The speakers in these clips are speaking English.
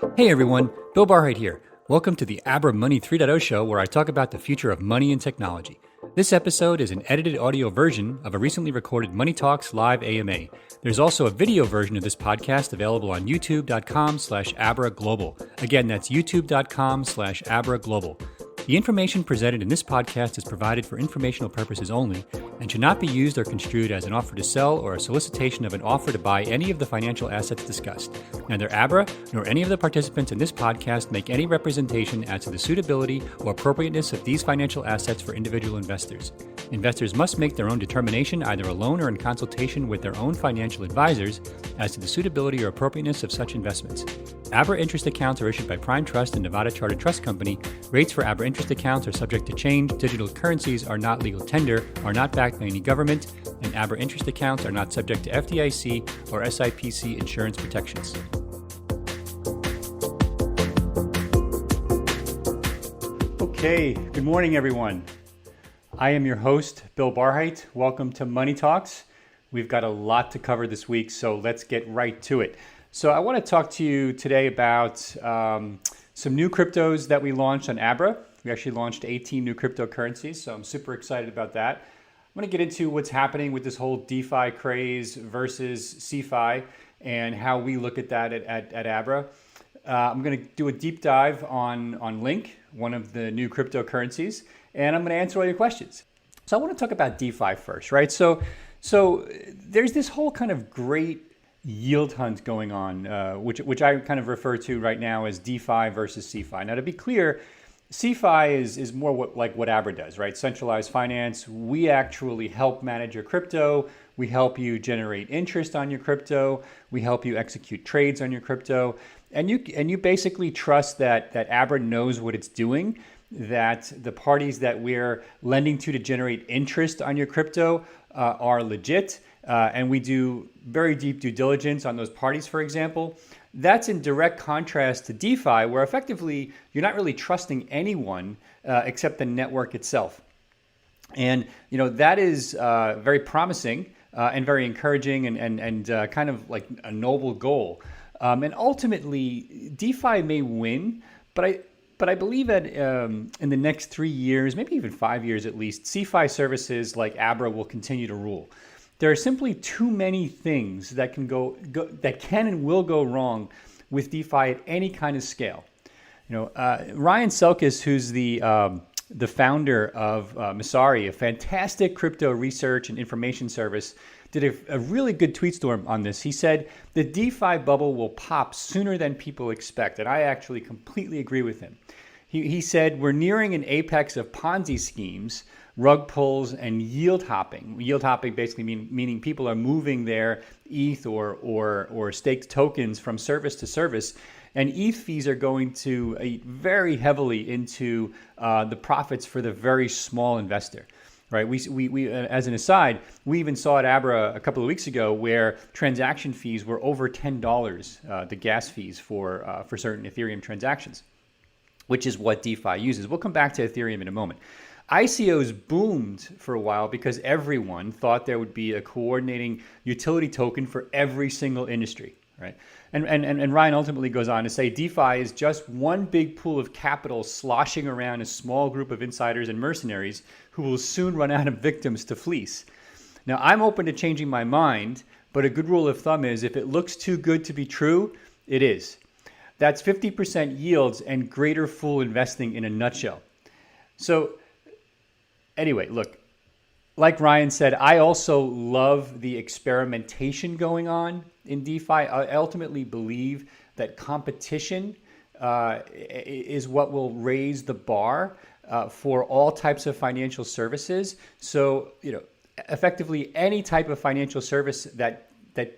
Hey everyone, Bill Barhydt here. Welcome to the Abra Money 3.0 show where I talk about the future of money and technology. This episode is an edited audio version of a recently recorded Money Talks live AMA. There's also a video version of this podcast available on youtube.com/Abra Global. Again, that's youtube.com/Abra Global. The information presented in this podcast is provided for informational purposes only and should not be used or construed as an offer to sell or a solicitation of an offer to buy any of the financial assets discussed. Neither Abra nor any of the participants in this podcast make any representation as to the suitability or appropriateness of these financial assets for individual investors. Investors must make their own determination, either alone or in consultation with their own financial advisors, as to the suitability or appropriateness of such investments. Abra interest accounts are issued by Prime Trust and Nevada Chartered Trust Company. Rates for Abra interest accounts are subject to change. Digital currencies are not legal tender, are not backed by any government, and Abra interest accounts are not subject to FDIC or SIPC insurance protections. Okay, good morning, everyone. I am your host, Bill Barhydt. Welcome to Money Talks. We've got a lot to cover this week, so let's get right to it. So I want to talk to you today about some new cryptos that we launched on Abra. We actually launched 18 new cryptocurrencies, so I'm super excited about that. I'm going to get into what's happening with this whole DeFi craze versus CeFi and how we look at that at Abra. I'm going to do a deep dive on Link, one of the new cryptocurrencies, and I'm going to answer all your questions. So I want to talk about DeFi first, right? So there's this whole kind of great yield hunt going on, which I kind of refer to right now as DeFi versus CeFi. Now, to be clear, CeFi is more like what Abra does, right? Centralized finance. We actually help manage your crypto. We help you generate interest on your crypto. We help you execute trades on your crypto. And you basically trust that Abra knows what it's doing, that the parties that we're lending to generate interest on your crypto are legit. And we do very deep due diligence on those parties, for example. That's in direct contrast to DeFi, where effectively you're not really trusting anyone except the network itself. And that is very promising and very encouraging and kind of like a noble goal. And ultimately, DeFi may win, but I believe that in the next 3 years, maybe even 5 years at least, CeFi services like Abra will continue to rule. There are simply too many things that can and will go wrong with DeFi at any kind of scale. Ryan Selkis, who's the founder of Messari, a fantastic crypto research and information service, did a really good tweet storm on this. He said the DeFi bubble will pop sooner than people expect, and I actually completely agree with him. He said we're nearing an apex of Ponzi schemes, rug pulls, and yield hopping. Yield hopping basically meaning people are moving their ETH or staked tokens from service to service, and ETH fees are going to eat very heavily into the profits for the very small investor. Right. We as an aside, we even saw at Abra a couple of weeks ago where transaction fees were over $10, the gas fees for certain Ethereum transactions, which is what DeFi uses. We'll come back to Ethereum in a moment. ICOs boomed for a while because everyone thought there would be a coordinating utility token for every single industry, right? And Ryan ultimately goes on to say DeFi is just one big pool of capital sloshing around a small group of insiders and mercenaries who will soon run out of victims to fleece. Now, I'm open to changing my mind, but a good rule of thumb is if it looks too good to be true, it is. That's 50% yields and greater fool investing in a nutshell. So anyway, look, like Ryan said, I also love the experimentation going on in DeFi. I ultimately believe that competition is what will raise the bar for all types of financial services. So, effectively any type of financial service that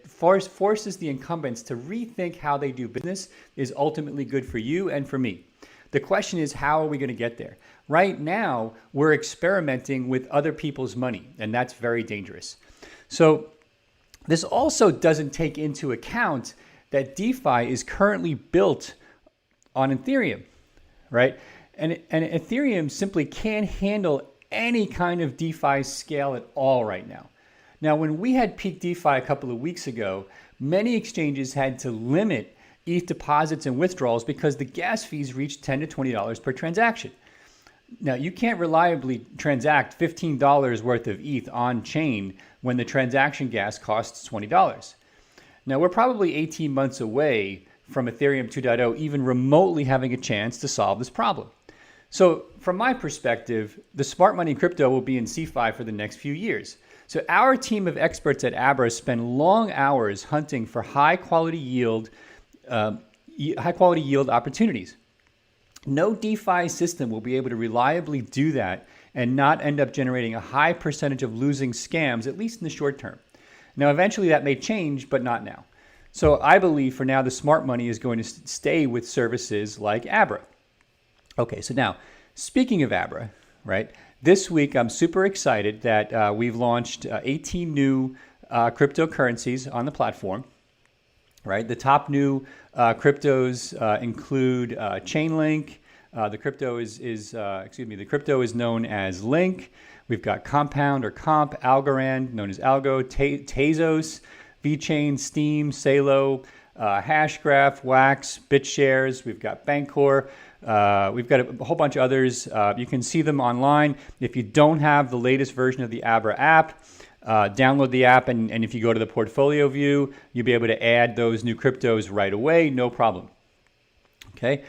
forces the incumbents to rethink how they do business is ultimately good for you and for me. The question is, how are we going to get there? Right now, we're experimenting with other people's money, and that's very dangerous. So this also doesn't take into account that DeFi is currently built on Ethereum, right? And Ethereum simply can't handle any kind of DeFi scale at all right now. Now, when we had peak DeFi a couple of weeks ago, many exchanges had to limit ETH deposits and withdrawals because the gas fees reach $10 to $20 per transaction. Now, you can't reliably transact $15 worth of ETH on chain when the transaction gas costs $20. Now, we're probably 18 months away from Ethereum 2.0 even remotely having a chance to solve this problem. So from my perspective, the smart money crypto will be in CeFi for the next few years. So our team of experts at Abra spend long hours hunting for high quality yield opportunities. No DeFi system will be able to reliably do that and not end up generating a high percentage of losing scams, at least in the short term. Now, eventually that may change, but not now. So I believe for now, the smart money is going to stay with services like Abra. Okay, so now, speaking of Abra, right, this week I'm super excited that we've launched 18 new cryptocurrencies on the platform, right? The top new cryptos include Chainlink. The crypto is known as Link. We've got Compound or Comp, Algorand, known as Algo, Tezos, VeChain, Steam, Salo, Hashgraph, Wax, BitShares. We've got Bancor. We've got a whole bunch of others. You can see them online. If you don't have the latest version of the Abra app, download the app, and if you go to the portfolio view, you'll be able to add those new cryptos right away, no problem. Okay,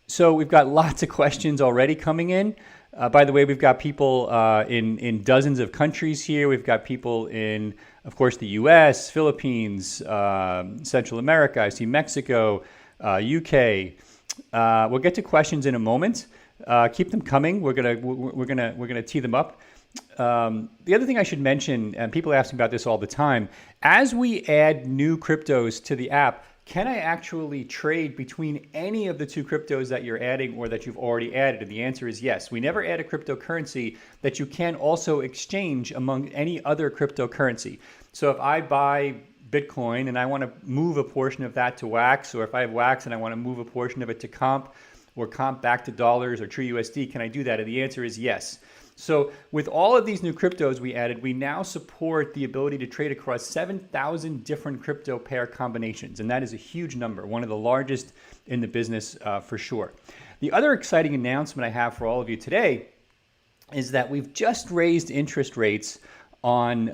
so we've got lots of questions already coming in. By the way, we've got people in dozens of countries here. We've got people in, of course, the US, Philippines, Central America. I see Mexico, UK. We'll get to questions in a moment. Keep them coming. We're gonna tee them up. The other thing I should mention, and people ask me about this all the time, as we add new cryptos to the app, can I actually trade between any of the two cryptos that you're adding or that you've already added? And the answer is yes. We never add a cryptocurrency that you can also exchange among any other cryptocurrency. So if I buy Bitcoin and I want to move a portion of that to Wax, or if I have Wax and I want to move a portion of it to Comp, or Comp back to dollars or True USD, can I do that? And the answer is yes. So with all of these new cryptos we added, we now support the ability to trade across 7,000 different crypto pair combinations. And that is a huge number, one of the largest in the business for sure. The other exciting announcement I have for all of you today is that we've just raised interest rates on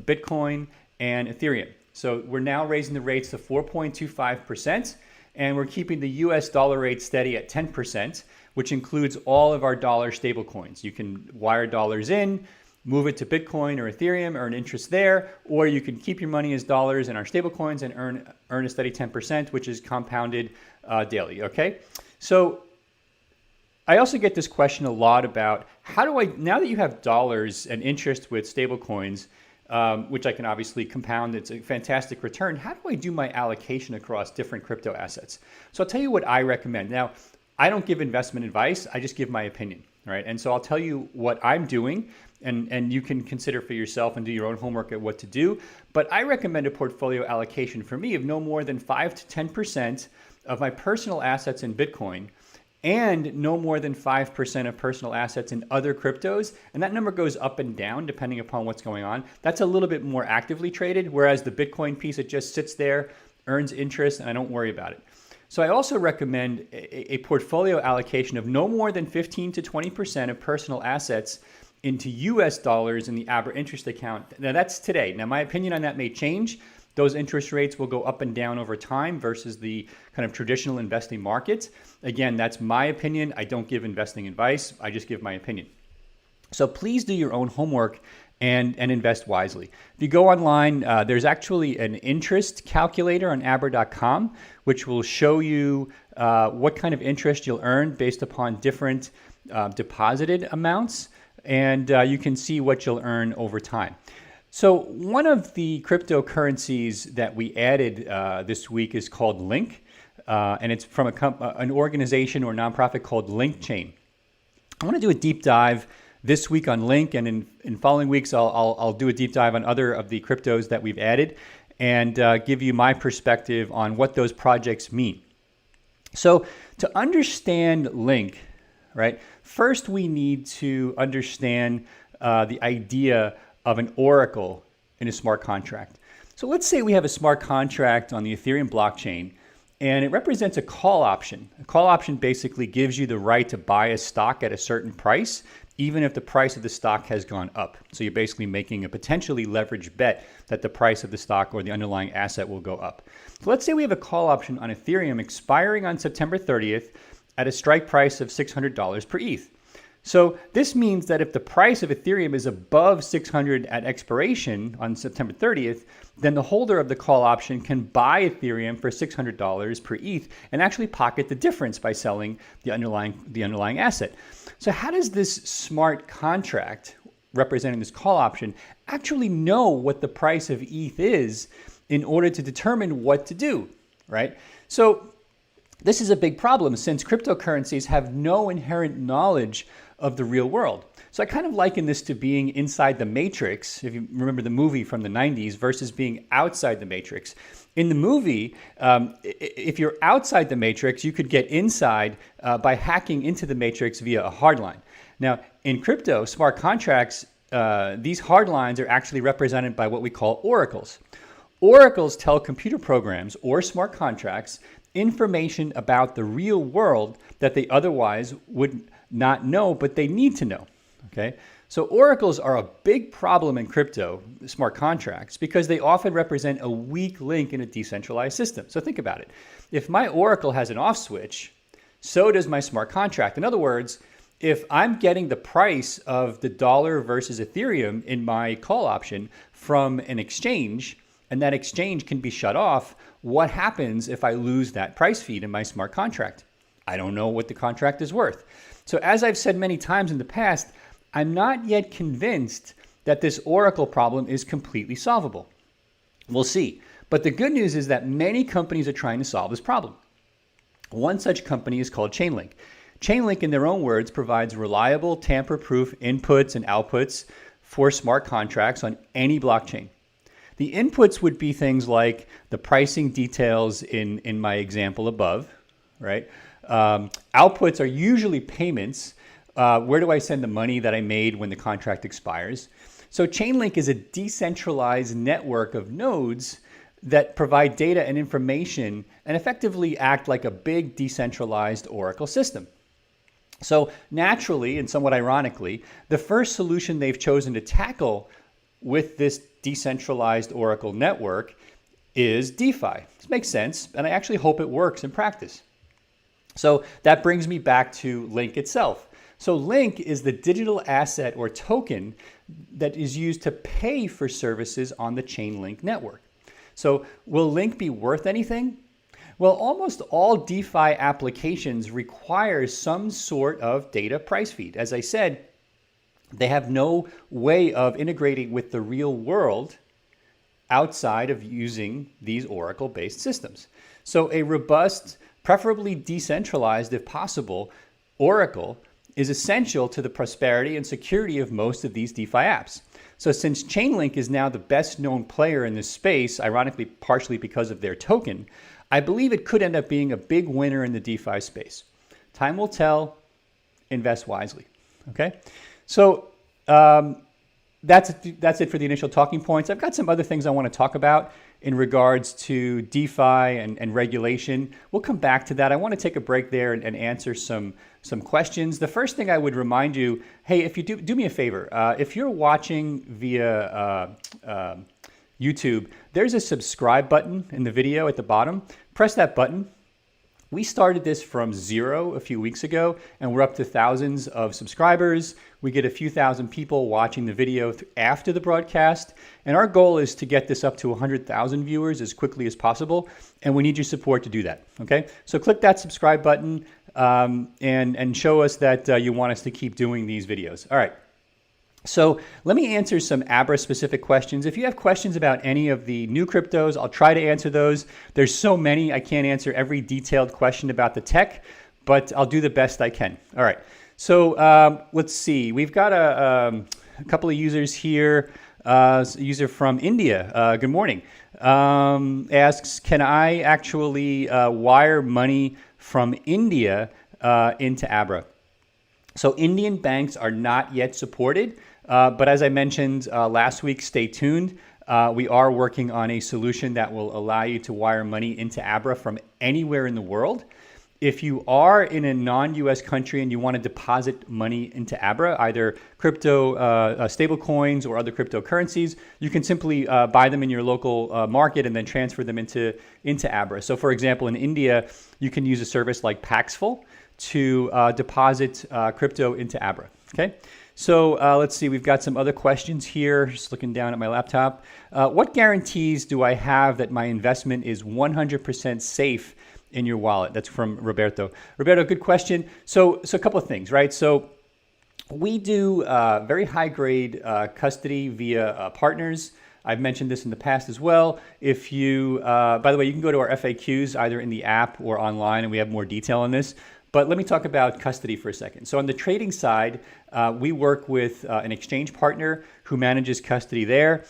Bitcoin and Ethereum. So we're now raising the rates to 4.25%, and we're keeping the US dollar rate steady at 10%. Which includes all of our dollar stablecoins. You can wire dollars in, move it to Bitcoin or Ethereum, earn interest there, or you can keep your money as dollars in our stablecoins and earn a steady 10%, which is compounded daily, okay? So I also get this question a lot about how do I, now that you have dollars and interest with stablecoins, which I can obviously compound, it's a fantastic return, how do I do my allocation across different crypto assets? So I'll tell you what I recommend. Now, I don't give investment advice, I just give my opinion, right? And so I'll tell you what I'm doing, and you can consider for yourself and do your own homework at what to do. But I recommend a portfolio allocation for me of no more than 5 to 10% of my personal assets in Bitcoin and no more than 5% of personal assets in other cryptos. And that number goes up and down depending upon what's going on. That's a little bit more actively traded, whereas the Bitcoin piece, it just sits there, earns interest, and I don't worry about it. So I also recommend a portfolio allocation of no more than 15 to 20% of personal assets into US dollars in the Abra interest account. Now that's today. Now my opinion on that may change. Those interest rates will go up and down over time versus the kind of traditional investing markets. Again, that's my opinion. I don't give investing advice. I just give my opinion. So please do your own homework and invest wisely. If you go online, there's actually an interest calculator on Abra.com, which will show you what kind of interest you'll earn based upon different deposited amounts, and you can see what you'll earn over time. So one of the cryptocurrencies that we added this week is called Link, and it's from an organization or nonprofit called Link Chain. I want to do a deep dive this week on Link, and in following weeks, I'll do a deep dive on other of the cryptos that we've added and give you my perspective on what those projects mean. So to understand Link, right, first we need to understand the idea of an oracle in a smart contract. So let's say we have a smart contract on the Ethereum blockchain, and it represents a call option. A call option basically gives you the right to buy a stock at a certain price, even if the price of the stock has gone up. So you're basically making a potentially leveraged bet that the price of the stock or the underlying asset will go up. So let's say we have a call option on Ethereum expiring on September 30th at a strike price of $600 per ETH. So this means that if the price of Ethereum is above 600 at expiration on September 30th, then the holder of the call option can buy Ethereum for $600 per ETH and actually pocket the difference by selling the underlying asset. So how does this smart contract representing this call option actually know what the price of ETH is in order to determine what to do, right? So this is a big problem since cryptocurrencies have no inherent knowledge of the real world. So I kind of liken this to being inside the Matrix, if you remember the movie from the 90s, versus being outside the Matrix. In the movie, if you're outside the Matrix, you could get inside by hacking into the Matrix via a hardline. Now, in crypto, smart contracts, these hardlines are actually represented by what we call oracles. Oracles tell computer programs or smart contracts information about the real world that they otherwise would not know, but they need to know. Okay, so oracles are a big problem in crypto smart contracts because they often represent a weak link in a decentralized system. So think about it. If my oracle has an off switch, so does my smart contract. In other words, if I'm getting the price of the dollar versus Ethereum in my call option from an exchange, and that exchange can be shut off, what happens if I lose that price feed in my smart contract? I don't know what the contract is worth. So as I've said many times in the past, I'm not yet convinced that this oracle problem is completely solvable. We'll see. But the good news is that many companies are trying to solve this problem. One such company is called Chainlink. Chainlink, in their own words, provides reliable, tamper-proof inputs and outputs for smart contracts on any blockchain. The inputs would be things like the pricing details in my example above, right? Outputs are usually payments. Where do I send the money that I made when the contract expires? So Chainlink is a decentralized network of nodes that provide data and information and effectively act like a big decentralized oracle system. So naturally, and somewhat ironically, the first solution they've chosen to tackle with this decentralized oracle network is DeFi. This makes sense, and I actually hope it works in practice. So that brings me back to Link itself. So Link is the digital asset or token that is used to pay for services on the Chainlink network. So will Link be worth anything? Well, almost all DeFi applications require some sort of data price feed. As I said, they have no way of integrating with the real world outside of using these Oracle-based systems. So a robust, preferably decentralized if possible, Oracle is essential to the prosperity and security of most of these DeFi apps. So since Chainlink is now the best known player in this space, ironically partially because of their token, I believe it could end up being a big winner in the DeFi space. Time will tell, invest wisely, okay? So that's it for the initial talking points. I've got some other things I want to talk about in regards to DeFi and regulation. We'll come back to that. I want to take a break there and answer some questions. The first thing I would remind you, hey, if you do me a favor, if you're watching via YouTube, there's a subscribe button in the video at the bottom. Press that button. We started this from 0 a few weeks ago, and we're up to thousands of subscribers. We get a few thousand people watching the video after the broadcast, and our goal is to get this up to 100,000 viewers as quickly as possible, and we need your support to do that, okay? So click that subscribe button and show us that you want us to keep doing these videos. All right. So let me answer some Abra-specific questions. If you have questions about any of the new cryptos, I'll try to answer those. There's so many, I can't answer every detailed question about the tech, but I'll do the best I can. All right, so let's see. We've got a couple of users here. A user from India, good morning, asks, can I actually wire money from India into Abra? So Indian banks are not yet supported. But as I mentioned last week, stay tuned. We are working on a solution that will allow you to wire money into Abra from anywhere in the world. If you are in a non-US country and you want to deposit money into Abra, either crypto stable coins or other cryptocurrencies, you can simply buy them in your local market and then transfer them into Abra. So for example, in India, you can use a service like Paxful to deposit crypto into Abra. Okay. So let's see, we've got some other questions here. Just looking down at my laptop. What guarantees do I have that my investment is 100% safe in your wallet? That's from Roberto. Roberto, good question. So a couple of things, right? So we do very high grade custody via partners. I've mentioned this in the past as well. If you, by the way, you can go to our FAQs either in the app or online, and we have more detail on this. But let me talk about custody for a second. So on the trading side, we work with an exchange partner who manages custody there.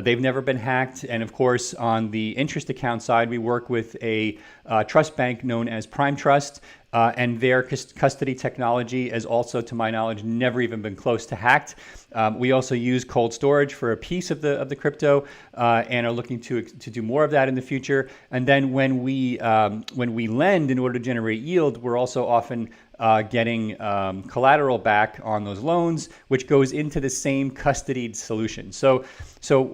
They've never been hacked. And of course, on the interest account side, we work with a trust bank known as Prime Trust. And their custody technology has also, to my knowledge, never even been close to hacked. We also use cold storage for a piece of the crypto and are looking to do more of that in the future. And then when we lend in order to generate yield, we're also often getting collateral back on those loans, which goes into the same custodied solution. So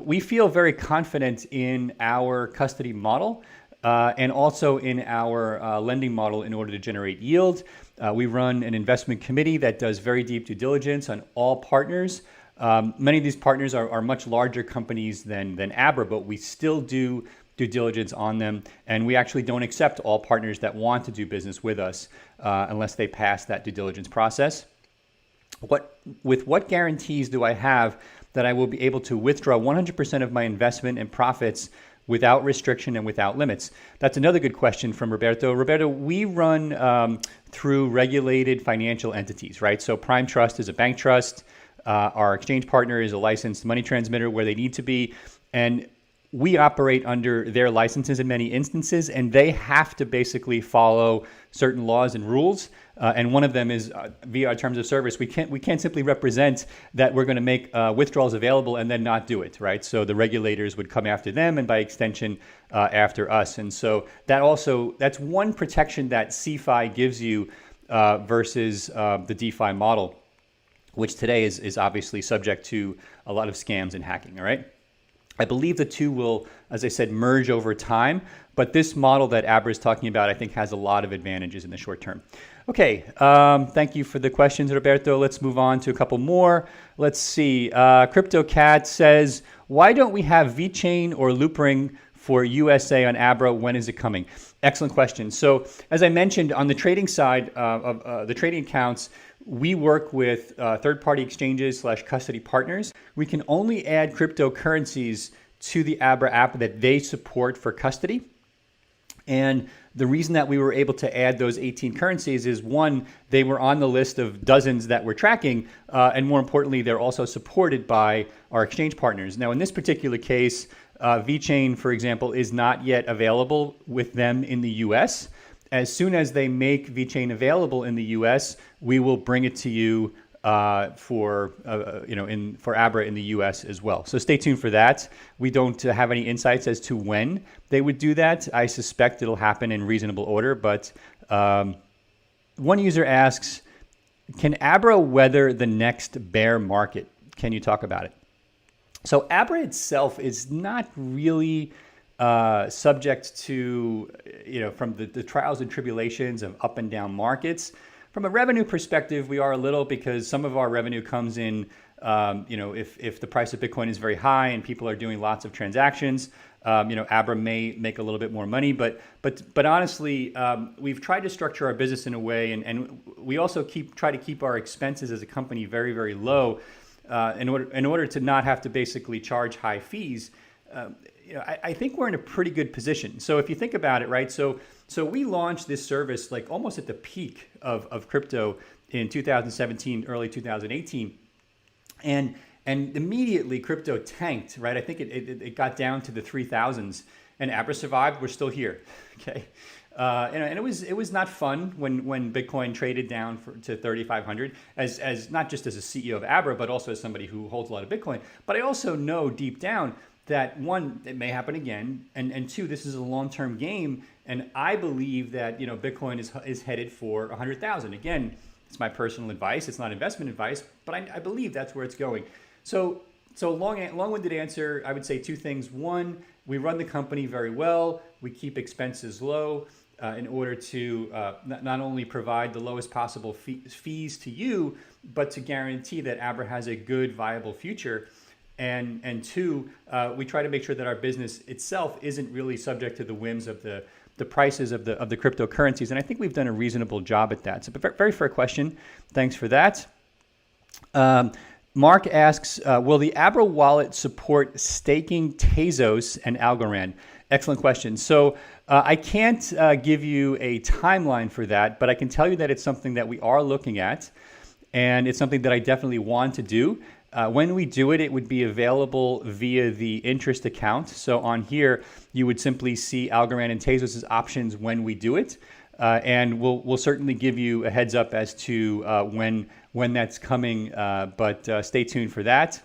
we feel very confident in our custody model. And also in our lending model in order to generate yield. We run an investment committee that does very deep due diligence on all partners. Many of these partners are much larger companies than Abra, but we still do due diligence on them. And we actually don't accept all partners that want to do business with us unless they pass that due diligence process. With what guarantees do I have that I will be able to withdraw 100% of my investment and profits without restriction and without limits? That's another good question from Roberto. Roberto, we run through regulated financial entities, right? So Prime Trust is a bank trust. Our exchange partner is a licensed money transmitter where they need to be. And we operate under their licenses in many instances, and they have to basically follow certain laws and rules. And one of them is via our terms of service. We can't simply represent that we're going to make withdrawals available and then not do it, right? So the regulators would come after them, and by extension, after us. And so that's one protection that CeFi gives you versus the DeFi model, which today is obviously subject to a lot of scams and hacking. All right. I believe the two will, as I said, merge over time. But this model that Abra is talking about, I think, has a lot of advantages in the short term. Okay, thank you for the questions, Roberto. Let's move on to a couple more. Let's see. CryptoCat says, why don't we have VeChain or Loopring for USA on Abra? When is it coming? Excellent question. So as I mentioned, on the trading side of the trading accounts, we work with third-party exchanges / custody partners. We can only add cryptocurrencies to the Abra app that they support for custody. And the reason that we were able to add those 18 currencies is, one, they were on the list of dozens that we're tracking. And more importantly, they're also supported by our exchange partners. Now, in this particular case, VeChain, for example, is not yet available with them in the US. As soon as they make VeChain available in the US, we will bring it to you for Abra in the US as well. So stay tuned for that. We don't have any insights as to when they would do that. I suspect it'll happen in reasonable order. But one user asks, can Abra weather the next bear market? Can you talk about it? So Abra itself is not really subject to, from the trials and tribulations of up and down markets. From a revenue perspective, we are a little, because some of our revenue comes in, if the price of Bitcoin is very high and people are doing lots of transactions, Abra may make a little bit more money. But honestly, we've tried to structure our business in a way, and we also try to keep our expenses as a company very, very low in order to not have to basically charge high fees. I think we're in a pretty good position. So if you think about it, right? So we launched this service like almost at the peak of crypto in 2017, early 2018. And immediately crypto tanked, right? I think it got down to the 3,000s, and Abra survived. We're still here, okay? And it was not fun when Bitcoin traded down to 3,500 as not just as a CEO of Abra, but also as somebody who holds a lot of Bitcoin. But I also know deep down that one, it may happen again, and two, this is a long-term game, and I believe that Bitcoin is headed for 100,000. Again, it's my personal advice. It's not investment advice, but I believe that's where it's going. So long-winded answer. I would say two things. One, we run the company very well. We keep expenses low in order to not only provide the lowest possible fees to you, but to guarantee that Abra has a good, viable future. And two, we try to make sure that our business itself isn't really subject to the whims of the prices of the cryptocurrencies. And I think we've done a reasonable job at that. So very fair question. Thanks for that. Mark asks, will the Abra wallet support staking Tezos and Algorand? Excellent question. So I can't give you a timeline for that, but I can tell you that it's something that we are looking at, and it's something that I definitely want to do. When we do it, it would be available via the interest account. So on here, you would simply see Algorand and Tezos' options when we do it. And we'll certainly give you a heads up as to when that's coming, but stay tuned for that.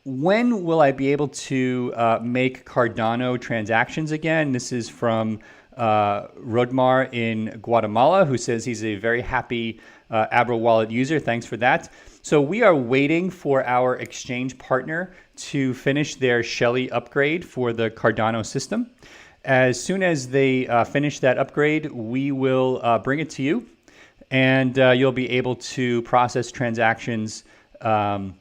When will I be able to make Cardano transactions again? This is from Rodmar in Guatemala, who says he's a very happy Abra wallet user. Thanks for that. So we are waiting for our exchange partner to finish their Shelly upgrade for the Cardano system. As soon as they finish that upgrade, we will bring it to you, and you'll be able to process transactions in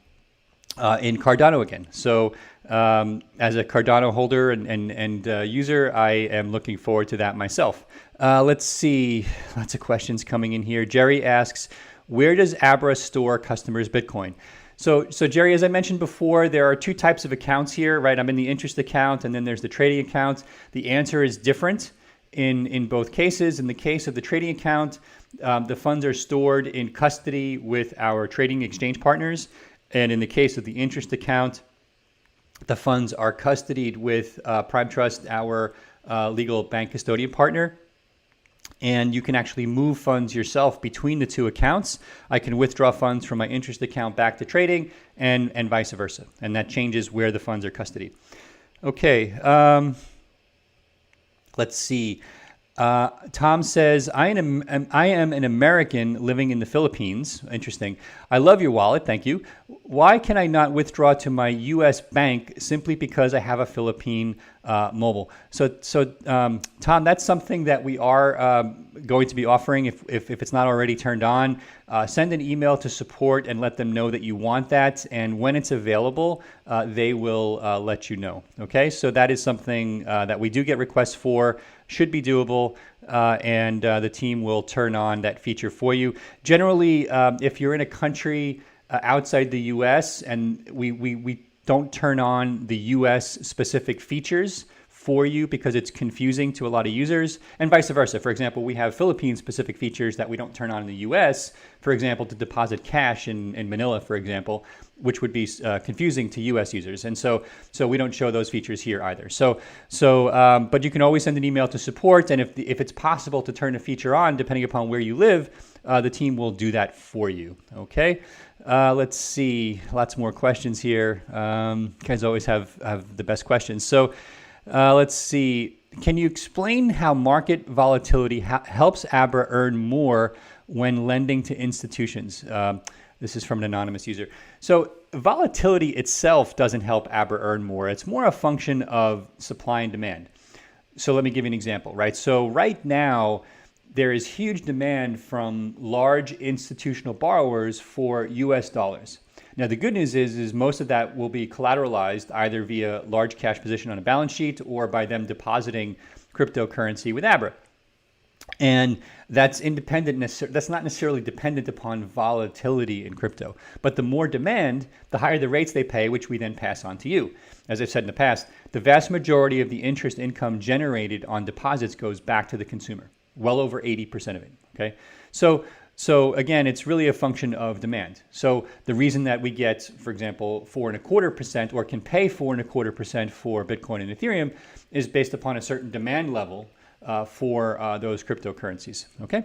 Cardano again. So as a Cardano holder and user, I am looking forward to that myself. Let's see, lots of questions coming in here. Jerry asks, where does Abra store customers' Bitcoin? So Jerry, as I mentioned before, there are two types of accounts here, right? I'm in the interest account, and then there's the trading account. The answer is different in both cases. In the case of the trading account, the funds are stored in custody with our trading exchange partners. And in the case of the interest account, the funds are custodied with Prime Trust, our legal bank custodian partner. And you can actually move funds yourself between the two accounts. I can withdraw funds from my interest account back to trading and vice versa. And that changes where the funds are custodied. Okay, let's see. Tom says, I am an American living in the Philippines. Interesting. I love your wallet. Thank you. Why can I not withdraw to my U.S. bank simply because I have a Philippine mobile? So Tom, that's something that we are going to be offering if it's not already turned on. Send an email to support and let them know that you want that. And when it's available, they will let you know. Okay, so that is something that we do get requests for. Should be doable, and the team will turn on that feature for you. Generally, if you're in a country outside the U.S. and we don't turn on the U.S. specific features for you because it's confusing to a lot of users, and vice versa. For example, we have Philippine-specific features that we don't turn on in the U.S., for example, to deposit cash in Manila, for example, which would be confusing to U.S. users. And so we don't show those features here either. But you can always send an email to support, and if it's possible to turn a feature on, depending upon where you live, the team will do that for you, okay? Let's see, lots more questions here. You guys always have the best questions. So let's see, can you explain how market volatility helps Abra earn more when lending to institutions? This is from an anonymous user. So volatility itself doesn't help Abra earn more. It's more a function of supply and demand. So let me give you an example, right? So right now, there is huge demand from large institutional borrowers for US dollars. Now, the good news is most of that will be collateralized either via large cash position on a balance sheet or by them depositing cryptocurrency with Abra. And that's independent. That's not necessarily dependent upon volatility in crypto. But the more demand, the higher the rates they pay, which we then pass on to you. As I've said in the past, the vast majority of the interest income generated on deposits goes back to the consumer. Well over 80% of it. Okay, so again, it's really a function of demand. So the reason that we get, for example, 4.25% or can pay 4.25% for Bitcoin and Ethereum is based upon a certain demand level for those cryptocurrencies. Okay,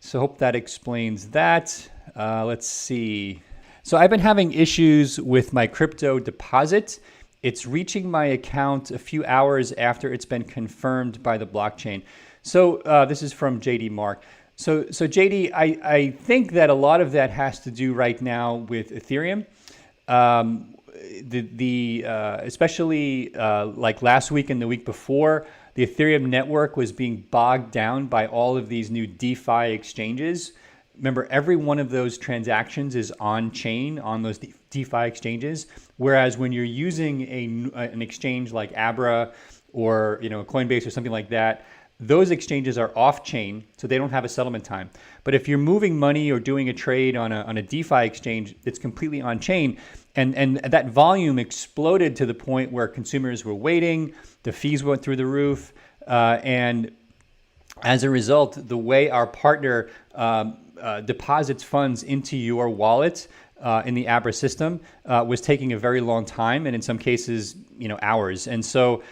so hope that explains that. Let's see. So I've been having issues with my crypto deposit. It's reaching my account a few hours after it's been confirmed by the blockchain. So this is from JD Mark. So JD, I think that a lot of that has to do right now with Ethereum. Especially like last week and the week before, the Ethereum network was being bogged down by all of these new DeFi exchanges. Remember, every one of those transactions is on chain on those DeFi exchanges. Whereas when you're using an exchange like Abra or Coinbase or something like that, those exchanges are off chain, so they don't have a settlement time. But if you're moving money or doing a trade on a DeFi exchange, it's completely on chain. And that volume exploded to the point where consumers were waiting, the fees went through the roof, and as a result, the way our partner deposits funds into your wallet in the Abra system was taking a very long time, and in some cases, hours. And so,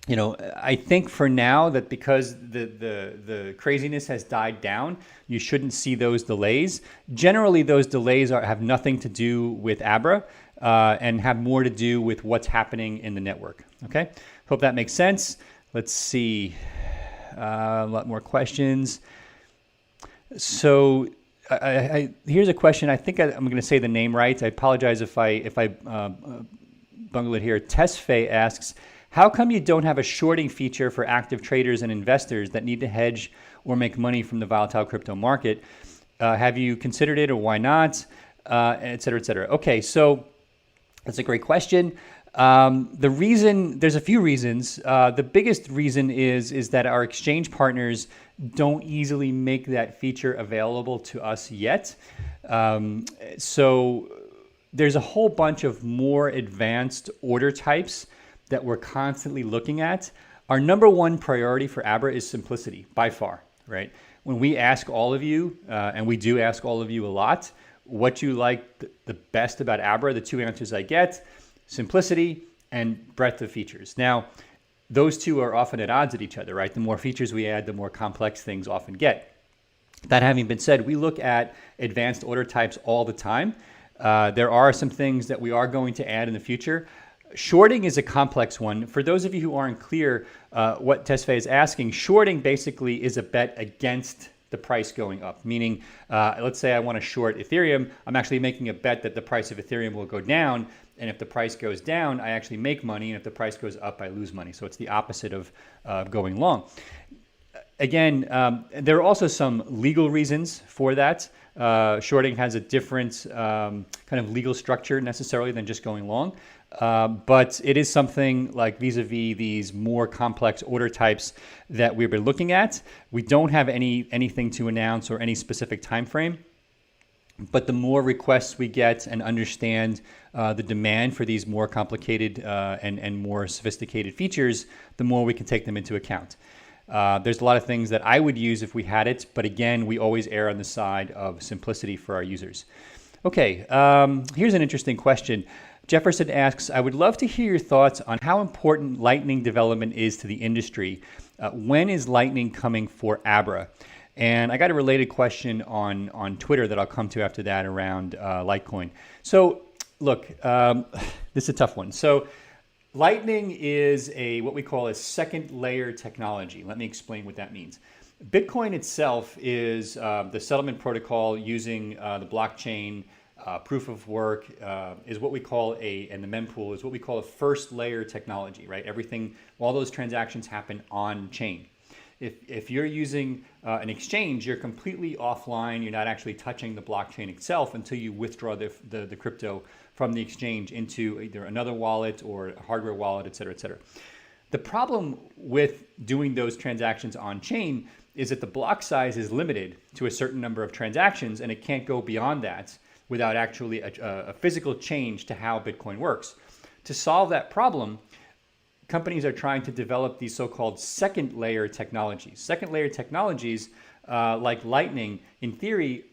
I think for now that because the craziness has died down, you shouldn't see those delays. Generally, those delays have nothing to do with Abra and have more to do with what's happening in the network. Okay, hope that makes sense. Let's see, a lot more questions. So here's a question. I think I'm going to say the name right. I apologize if I bungle it here. Tesfaye asks, how come you don't have a shorting feature for active traders and investors that need to hedge or make money from the volatile crypto market? Have you considered it, or why not? Et cetera, et cetera. Okay, so that's a great question. The reason, there's a few reasons. The biggest reason is that our exchange partners don't easily make that feature available to us yet. So there's a whole bunch of more advanced order types that we're constantly looking at. Our number one priority for Abra is simplicity, by far, right? When we ask all of you, and we do ask all of you a lot, what you like the best about Abra, the two answers I get: simplicity and breadth of features. Now, those two are often at odds at each other, right? The more features we add, the more complex things often get. That having been said, we look at advanced order types all the time. There are some things that we are going to add in the future. Shorting is a complex one. For those of you who aren't clear what Tesfaye is asking, shorting basically is a bet against the price going up. Meaning, let's say I want to short Ethereum, I'm actually making a bet that the price of Ethereum will go down. And if the price goes down, I actually make money. And if the price goes up, I lose money. So it's the opposite of going long. Again, there are also some legal reasons for that. Shorting has a different kind of legal structure necessarily than just going long. But it is something like vis-a-vis these more complex order types that we've been looking at. We don't have anything to announce or any specific time frame. But the more requests we get and understand the demand for these more complicated and more sophisticated features, the more we can take them into account. There's a lot of things that I would use if we had it, but again, we always err on the side of simplicity for our users. Okay, here's an interesting question. Jefferson asks, I would love to hear your thoughts on how important Lightning development is to the industry. When is Lightning coming for Abra? And I got a related question on Twitter that I'll come to after that around Litecoin. So look, this is a tough one. So Lightning is what we call a second layer technology. Let me explain what that means. Bitcoin itself is the settlement protocol using the blockchain. Proof of work is what we call and the mempool is what we call a first layer technology, right? Everything, all those transactions happen on chain. If you're using an exchange, you're completely offline. You're not actually touching the blockchain itself until you withdraw the crypto from the exchange into either another wallet or a hardware wallet, et cetera, et cetera. The problem with doing those transactions on chain is that the block size is limited to a certain number of transactions, and it can't go beyond that without actually a physical change to how Bitcoin works. To solve that problem, companies are trying to develop these so-called second layer technologies. Second layer technologies like Lightning, in theory,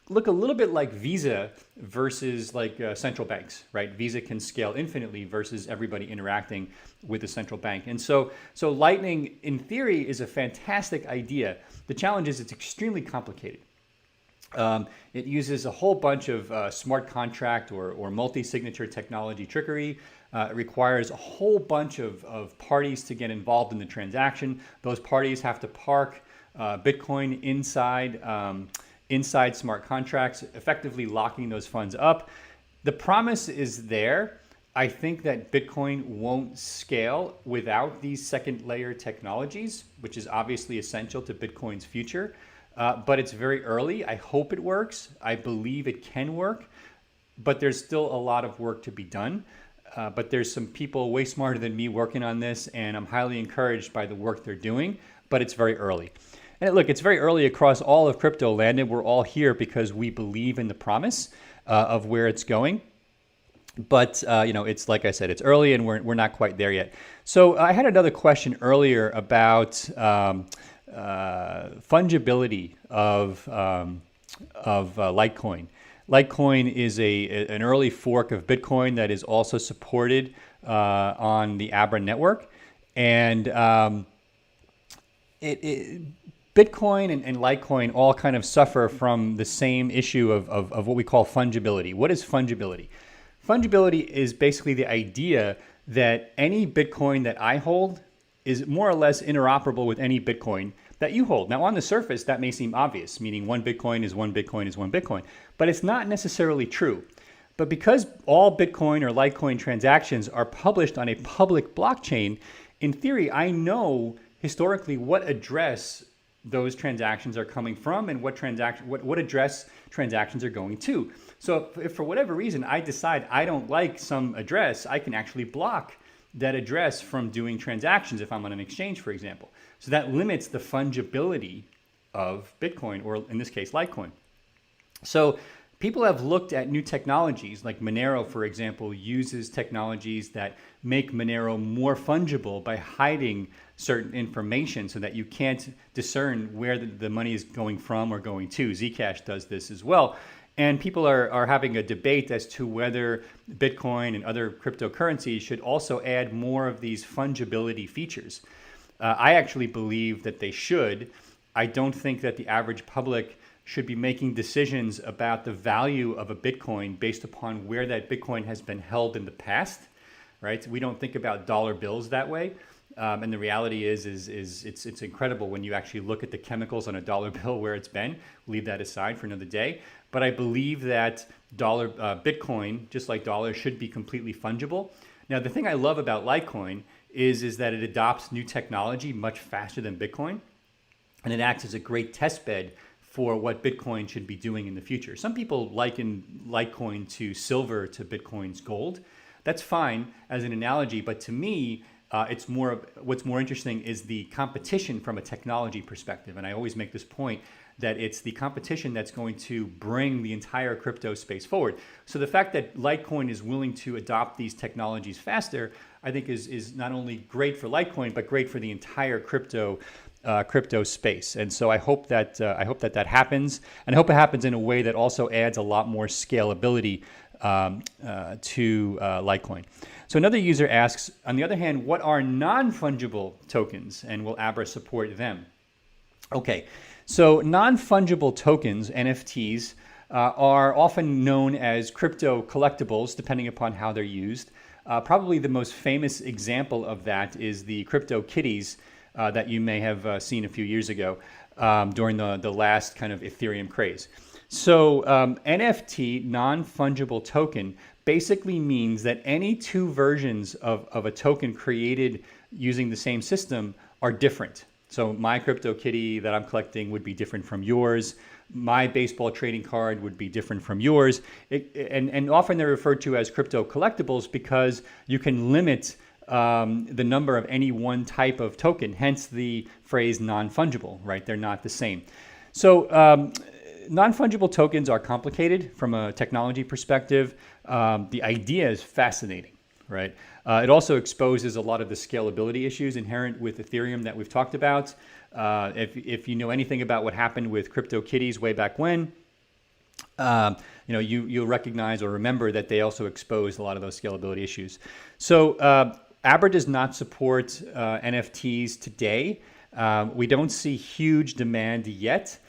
look a little bit like Visa versus like central banks, right? Visa can scale infinitely versus everybody interacting with the central bank. And so Lightning, in theory, is a fantastic idea. The challenge is it's extremely complicated. It uses a whole bunch of smart contract or multi-signature technology trickery. It requires a whole bunch of parties to get involved in the transaction. Those parties have to park Bitcoin inside smart contracts, effectively locking those funds up. The promise is there. I think that Bitcoin won't scale without these second layer technologies, which is obviously essential to Bitcoin's future. But it's very early. I hope it works. I believe it can work, but there's still a lot of work to be done. But there's some people way smarter than me working on this, and I'm highly encouraged by the work they're doing, but it's very early. And look, it's very early across all of crypto land, and we're all here because we believe in the promise of where it's going. But, it's like I said, it's early and we're not quite there yet. So I had another question earlier about fungibility of Litecoin. Litecoin is an early fork of Bitcoin that is also supported on the Abra network. And Bitcoin and Litecoin all kind of suffer from the same issue of what we call fungibility. What is fungibility? Fungibility is basically the idea that any Bitcoin that I hold is more or less interoperable with any Bitcoin that you hold. Now, on the surface, that may seem obvious, meaning one Bitcoin is one Bitcoin is one Bitcoin, but it's not necessarily true. But because all Bitcoin or Litecoin transactions are published on a public blockchain, in theory, I know historically what address those transactions are coming from and what address transactions are going to. So if for whatever reason I decide I don't like some address, I can actually block that address from doing transactions if I'm on an exchange, for example. So that limits the fungibility of Bitcoin, or in this case, Litecoin. So people have looked at new technologies, like Monero, for example, uses technologies that make Monero more fungible by hiding certain information so that you can't discern where the money is going from or going to. Zcash does this as well. And people are having a debate as to whether Bitcoin and other cryptocurrencies should also add more of these fungibility features. I actually believe that they should. I don't think that the average public should be making decisions about the value of a Bitcoin based upon where that Bitcoin has been held in the past, right? We don't think about dollar bills that way. And the reality is it's incredible when you actually look at the chemicals on a dollar bill where it's been. Leave that aside for another day. But I believe that Bitcoin, just like dollars, should be completely fungible. Now, the thing I love about Litecoin is that it adopts new technology much faster than Bitcoin, and it acts as a great test bed for what Bitcoin should be doing in the future. Some people liken Litecoin to silver to Bitcoin's gold. That's fine as an analogy, but to me, what's more interesting is the competition from a technology perspective. And I always make this point that it's the competition that's going to bring the entire crypto space forward. So the fact that Litecoin is willing to adopt these technologies faster, I think is not only great for Litecoin, but great for the entire crypto space. And so I hope that happens, and I hope it happens in a way that also adds a lot more scalability to Litecoin. So another user asks, on the other hand, what are non-fungible tokens, and will Abra support them? Okay, so non-fungible tokens, NFTs, are often known as crypto collectibles, depending upon how they're used. Probably the most famous example of that is the crypto kitties that you may have seen a few years ago during the last kind of Ethereum craze. So NFT, non-fungible token, basically means that any two versions of a token created using the same system are different. So my crypto kitty that I'm collecting would be different from yours. My baseball trading card would be different from yours. And often they're referred to as crypto collectibles because you can limit the number of any one type of token, hence the phrase non-fungible, right? They're not the same. So non-fungible tokens are complicated from a technology perspective. The idea is fascinating, right? It also exposes a lot of the scalability issues inherent with Ethereum that we've talked about. If you know anything about what happened with CryptoKitties way back when, you'll recognize or remember that they also exposed a lot of those scalability issues. So Abra does not support NFTs today. We don't see huge demand yet.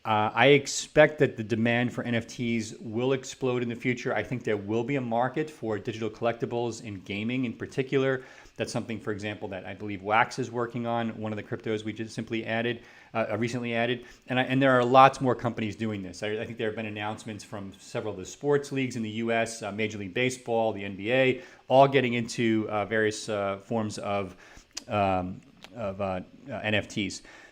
I expect that the demand for NFTs will explode in the future. I think there will be a market for digital collectibles in gaming in particular. That's something, for example, that I believe Wax is working on, one of the cryptos we just recently added. And there are lots more companies doing this. I think there have been announcements from several of the sports leagues in the US, Major League Baseball, the NBA, all getting into various forms of NFTs.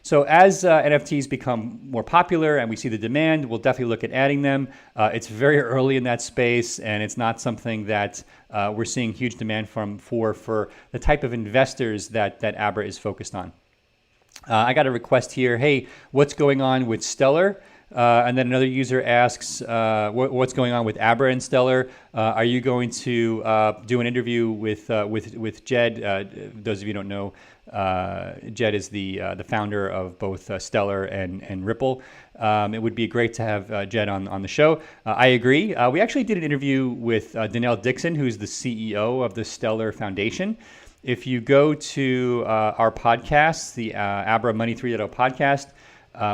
So as NFTs become more popular and we see the demand, we'll definitely look at adding them. It's very early in that space, and it's not something that we're seeing huge demand for the type of investors that Abra is focused on. I got a request here. Hey, what's going on with Stellar? And then another user asks, what's going on with Abra and Stellar? Are you going to do an interview with Jed? Those of you who don't know, Jed is the founder of both Stellar and Ripple. It would be great to have Jed on the show. I agree. We actually did an interview with Danelle Dixon, who's the CEO of the Stellar Foundation. If you go to our podcast, the Abra Money 3.0 podcast,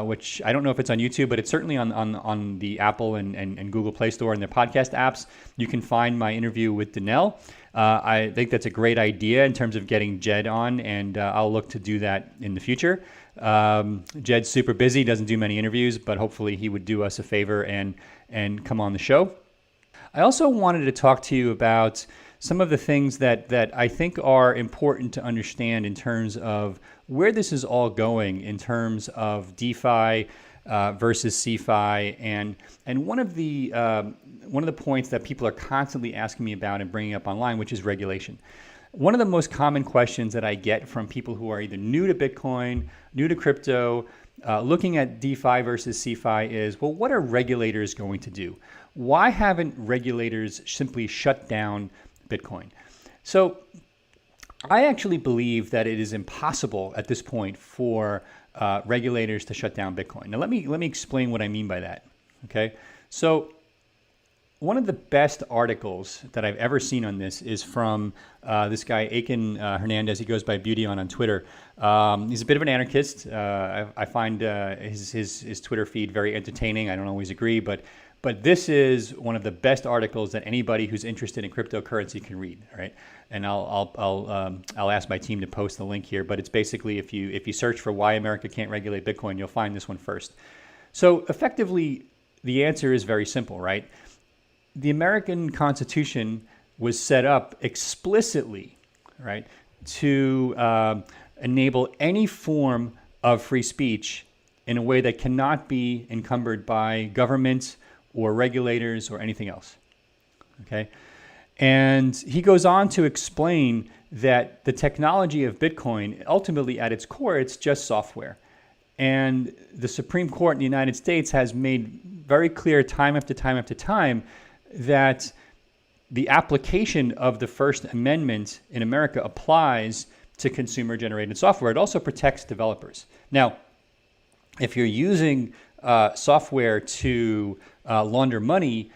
which I don't know if it's on YouTube, but it's certainly on the Apple and Google Play Store and their podcast apps, you can find my interview with Danelle. I think that's a great idea in terms of getting Jed on, and I'll look to do that in the future. Jed's super busy, doesn't do many interviews, but hopefully he would do us a favor and come on the show. I also wanted to talk to you about some of the things that I think are important to understand in terms of where this is all going in terms of DeFi versus CeFi, and one of the points that people are constantly asking me about and bringing up online, which is regulation. One of the most common questions that I get from people who are either new to Bitcoin, new to crypto, looking at DeFi versus CeFi is, well, what are regulators going to do? Why haven't regulators simply shut down Bitcoin? So I actually believe that it is impossible at this point for regulators to shut down Bitcoin. Now, let me explain what I mean by that. Okay, so one of the best articles that I've ever seen on this is from this guy, Aiken Hernandez. He goes by Beauty on Twitter. He's a bit of an anarchist. I find his Twitter feed very entertaining. I don't always agree, but this is one of the best articles that anybody who's interested in cryptocurrency can read. Right, and I'll ask my team to post the link here. But it's basically if you search for why America can't regulate Bitcoin, you'll find this one first. So effectively, the answer is very simple, right? The American Constitution was set up explicitly, right, to enable any form of free speech in a way that cannot be encumbered by government or regulators or anything else. Okay, and he goes on to explain that the technology of Bitcoin, ultimately at its core, it's just software. And the Supreme Court in the United States has made very clear time after time after time that the application of the First Amendment in America applies to consumer-generated software. It also protects developers. Now, if you're using software to launder money,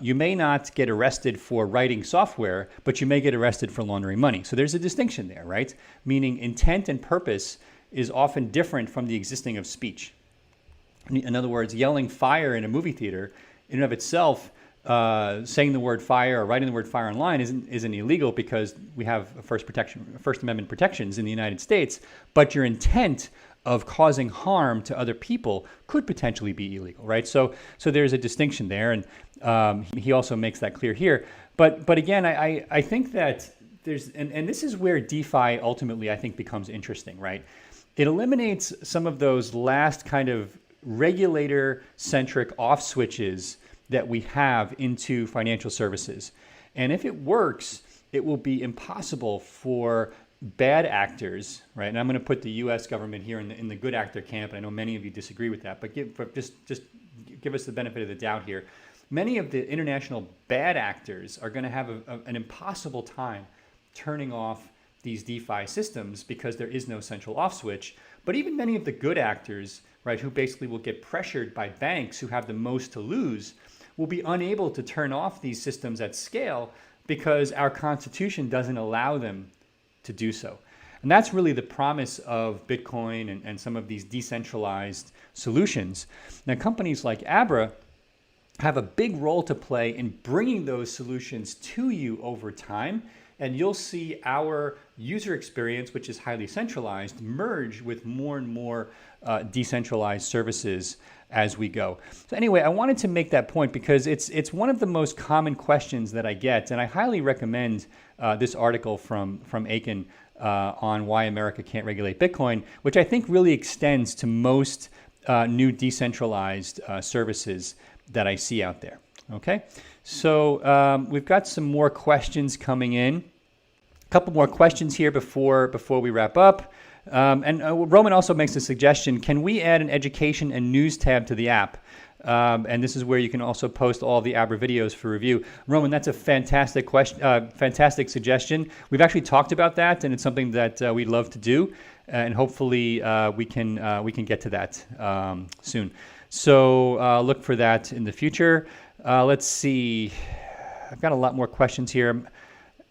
you may not get arrested for writing software, but you may get arrested for laundering money. So there's a distinction there, right? Meaning intent and purpose is often different from the existing of speech. In other words, yelling fire in a movie theater in and of itself, saying the word fire or writing the word fire online isn't illegal because we have First Amendment protections in the United States, but your intent of causing harm to other people could potentially be illegal, right? So there's a distinction there, and he also makes that clear here. But again, I think that there's, and this is where DeFi ultimately I think becomes interesting, right? It eliminates some of those last kind of regulator-centric off switches that we have into financial services. And if it works, it will be impossible for bad actors, right? And I'm going to put the U.S. government here in the good actor camp. And I know many of you disagree with that, but just give us the benefit of the doubt here. Many of the international bad actors are going to have an impossible time turning off these DeFi systems because there is no central off switch. But even many of the good actors, right, who basically will get pressured by banks who have the most to lose, will be unable to turn off these systems at scale because our Constitution doesn't allow them to do so. And that's really the promise of Bitcoin and some of these decentralized solutions. Now, companies like Abra have a big role to play in bringing those solutions to you over time. And you'll see our user experience, which is highly centralized, merge with more and more decentralized services as we go. So anyway, I wanted to make that point because it's one of the most common questions that I get, and I highly recommend this article from Aiken on why America can't regulate Bitcoin, which I think really extends to most new decentralized services that I see out there. Okay, so we've got some more questions coming in. A couple more questions here before we wrap up. And Roman also makes a suggestion. Can we add an education and news tab to the app? And this is where you can also post all the Abra videos for review. Roman, that's a fantastic question, fantastic suggestion. We've actually talked about that, and it's something that we'd love to do. And hopefully we can get to that soon. So look for that in the future. Let's see. I've got a lot more questions here.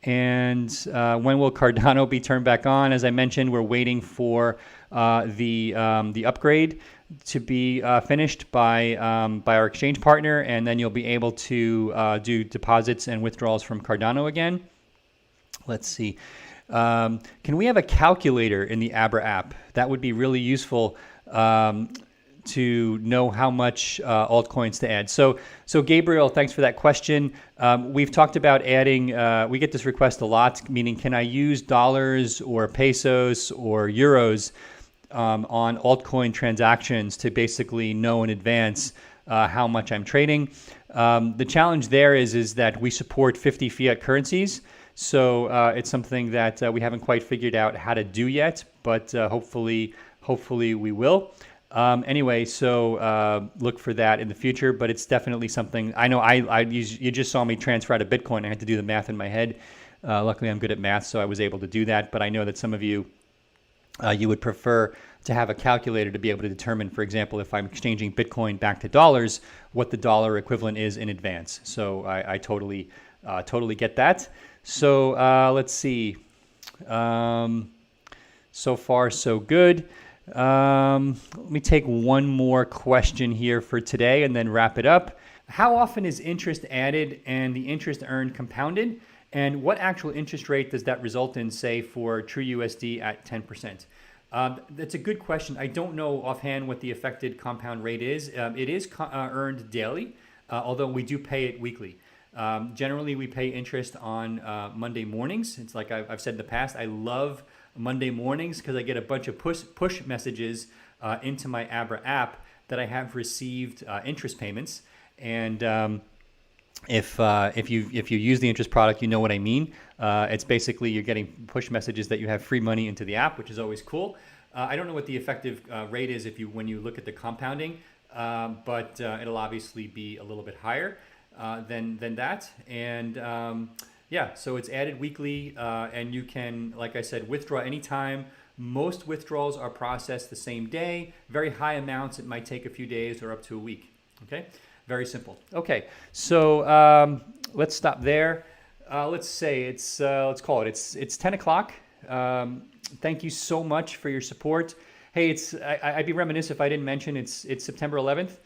And when will Cardano be turned back on? As I mentioned, we're waiting for the upgrade to be finished by our exchange partner, and then you'll be able to do deposits and withdrawals from Cardano again. Let's see. Can we have a calculator in the Abra app? That would be really useful to know how much altcoins to add. So Gabriel, thanks for that question. We've talked about adding, we get this request a lot, meaning can I use dollars or pesos or euros on altcoin transactions to basically know in advance how much I'm trading. The challenge there is that we support 50 fiat currencies. So it's something that we haven't quite figured out how to do yet, but hopefully we will. Anyway, so look for that in the future, but it's definitely something. I know you just saw me transfer out of Bitcoin. I had to do the math in my head. Luckily, I'm good at math, so I was able to do that. But I know that some of you, you would prefer to have a calculator to be able to determine, for example, if I'm exchanging Bitcoin back to dollars, what the dollar equivalent is in advance. So I totally get that. So let's see. So far, so good. Let me take one more question here for today and then wrap it up. How often is interest added and the interest earned compounded? And what actual interest rate does that result in, say, for TrueUSD at 10%? That's a good question. I don't know offhand what the affected compound rate is. It is earned daily, although we do pay it weekly. Generally, we pay interest on Monday mornings. It's like I've said in the past, I love Monday mornings because I get a bunch of push messages into my Abra app that I have received interest payments. And if you use the interest product, you know what I mean. It's basically you're getting push messages that you have free money into the app, which is always cool. I don't know what the effective rate is when you look at the compounding, but it'll obviously be a little bit higher than that. And yeah, so it's added weekly, and you can, like I said, withdraw anytime. Most withdrawals are processed the same day. Very high amounts, it might take a few days or up to a week. Okay, very simple. Okay, so let's stop there. Let's call it. It's 10 o'clock. Thank you so much for your support. Hey, I'd be remiss if I didn't mention it's September 11th.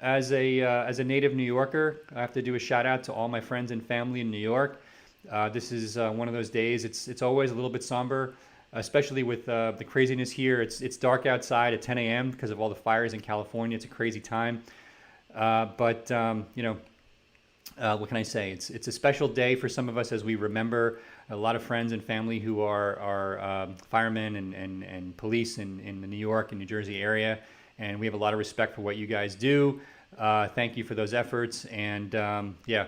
As a native New Yorker, I have to do a shout out to all my friends and family in New York. This is one of those days. It's always a little bit somber, especially with the craziness here. It's dark outside at 10 a.m. because of all the fires in California. It's a crazy time. But you know, what can I say? It's a special day for some of us as we remember a lot of friends and family who are firemen and police in the New York and New Jersey area. And we have a lot of respect for what you guys do. Thank you for those efforts. And yeah.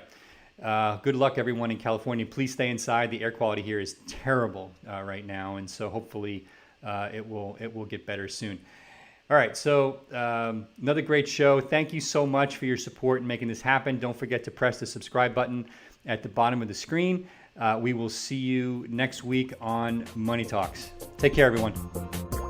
Good luck, everyone in California. Please stay inside. The air quality here is terrible right now, and so hopefully it will get better soon. All right, so another great show. Thank you so much for your support in making this happen. Don't forget to press the subscribe button at the bottom of the screen. We will see you next week on Money Talks. Take care, everyone.